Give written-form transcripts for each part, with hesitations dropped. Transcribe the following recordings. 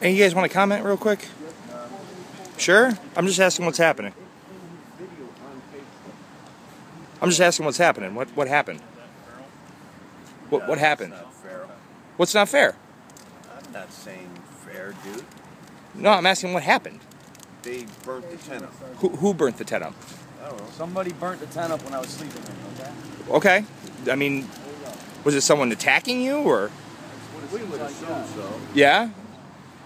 Hey, you guys want to comment real quick? Sure? I'm just asking what's happening. I'm just asking what's happening. What happened? What happened? That's not fair. What's not fair? I'm not saying fair, dude. No, I'm asking what happened. They burnt the tent up. Who burnt the tent up? I don't know. Somebody burnt the tent up when I was sleeping in it, okay? Okay. I mean, was it someone attacking you or? We would assume so. Yeah.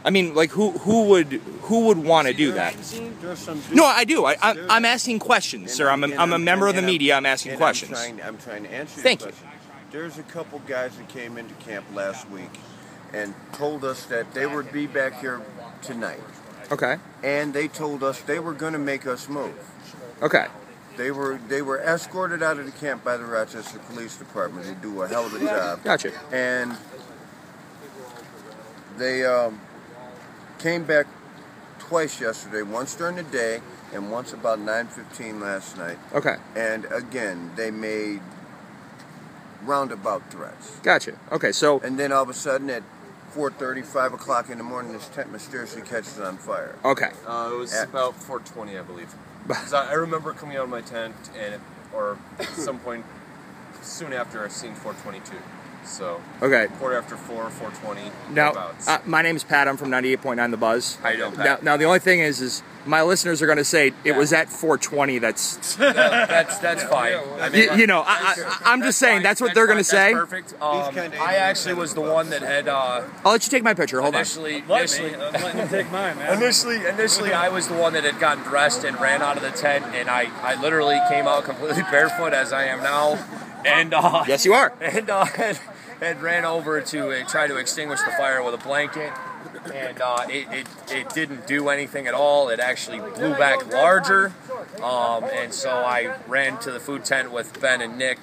I mean, like who would want to do that? There's some dude, No, I do. I'm asking questions, sir. I'm a member of the media. I'm asking questions. I'm trying to answer your Thank you. question. There's a couple guys that came into camp last week and told us that they would be back here tonight. Okay. And they told us they were going to make us move. Okay. They were escorted out of the camp by the Rochester Police Department, who do a hell of a job. Gotcha. And they came back twice yesterday, once during the day and once about 9:15 last night. Okay. And again, they made roundabout threats. Gotcha. Okay, so... And then all of a sudden at 4:30, 5 o'clock in the morning, this tent mysteriously catches on fire. Okay. It was about 4:20, I believe. 'Cause I remember coming out of my tent, or at some point soon after, I seen 4:22. So, Okay. quarter after 4, 4:20. Now, my name's Pat. I'm from 98.9 The Buzz. How you doing, Pat? Now, the only thing is my listeners are going to say it was at 4:20. That's that's fine. I mean, you know, I'm just saying that's what they're going to say. That's perfect. I actually was the one that had. I'll let you take my picture. Hold initially, I'm letting you take mine, man. Initially, I was the one that had gotten dressed and ran out of the tent, and I literally came out completely barefoot as I am now, and yes, you are. And ran over to try to extinguish the fire with a blanket, and it didn't do anything at all. It actually blew back larger, and so I ran to the food tent with Ben and Nick,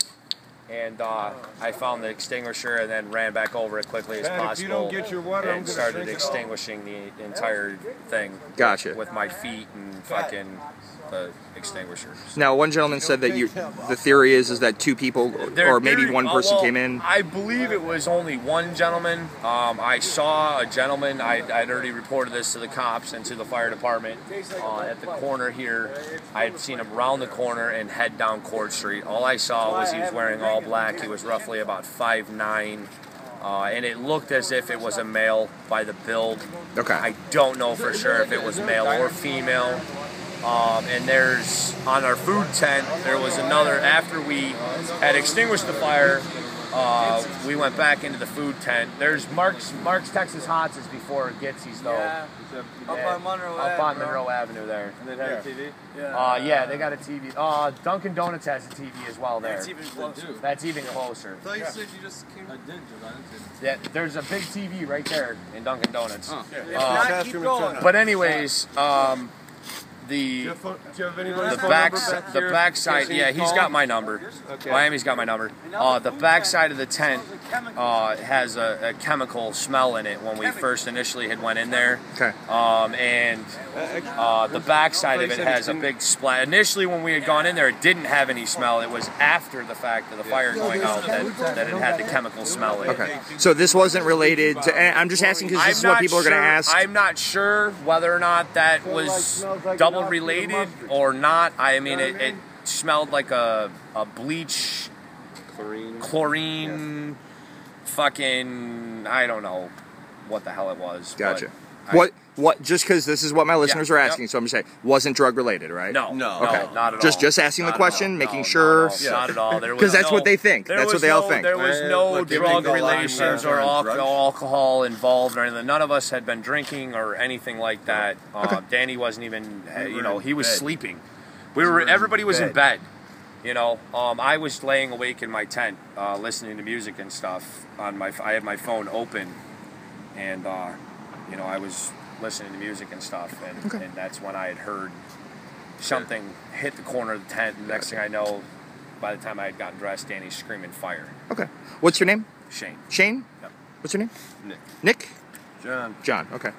and I found the extinguisher and then ran back over it quickly as possible. If you don't get your water, and started extinguishing the entire thing. Gotcha. With my feet and fucking the extinguisher. Now, one gentleman said that the theory is that two people or maybe one person came in. I believe it was only one gentleman. I saw a gentleman. I'd already reported this to the cops and to the fire department at the corner here. I had seen him round the corner and head down Court Street. All I saw was he was wearing all black. He was roughly about 5'9". And it looked as if it was a male by the build. Okay. I don't know for sure if it was male or female. And there's, on our food tent, there was another, after we had extinguished the fire, we went back into the food tent. There's Mark's Texas Hots is before Gitsy's, though. Yeah. Up on Monroe Avenue there. And they have a TV? Yeah, they got a TV. Dunkin' Donuts has a TV as well there. That's even closer. That's even closer. I thought you said you just came. I did, Yeah, there's a big TV right there in Dunkin' Donuts. Oh. Keep going. But anyways, the backside, yeah, he's got my number. Okay. Miami's got my number. The backside of the tent has a chemical smell in it when we first initially had went in there. Okay. And the backside of it has a big splat. Initially, when we had gone in there, it didn't have any smell. It was after the fact of the fire going out that it had the chemical smell in it. Okay. So this wasn't related to. And I'm just asking because this is what people are going to ask. I'm not sure whether or not that was double related or not. I mean, it smelled like a bleach, chlorine, fucking, I don't know what the hell it was. Gotcha. What? Just because this is what my listeners are asking, so I'm just saying, wasn't drug related, right? No, Okay. not at all. Just asking the question, making sure. Not at all. Because that's what they think. That's what they all think. There was no drug relations or alcohol involved or anything. None of us had been drinking or anything like that. Danny wasn't even, he was sleeping. Everybody was in bed. I was laying awake in my tent, listening to music and stuff. I had my phone open, and I was listening to music and stuff, and that's when I had heard something hit the corner of the tent. And the next thing I know, by the time I had gotten dressed, Danny's screaming fire. Okay. What's your name? Shane. Shane? Yep. What's your name? Nick. Nick? John. John. Okay.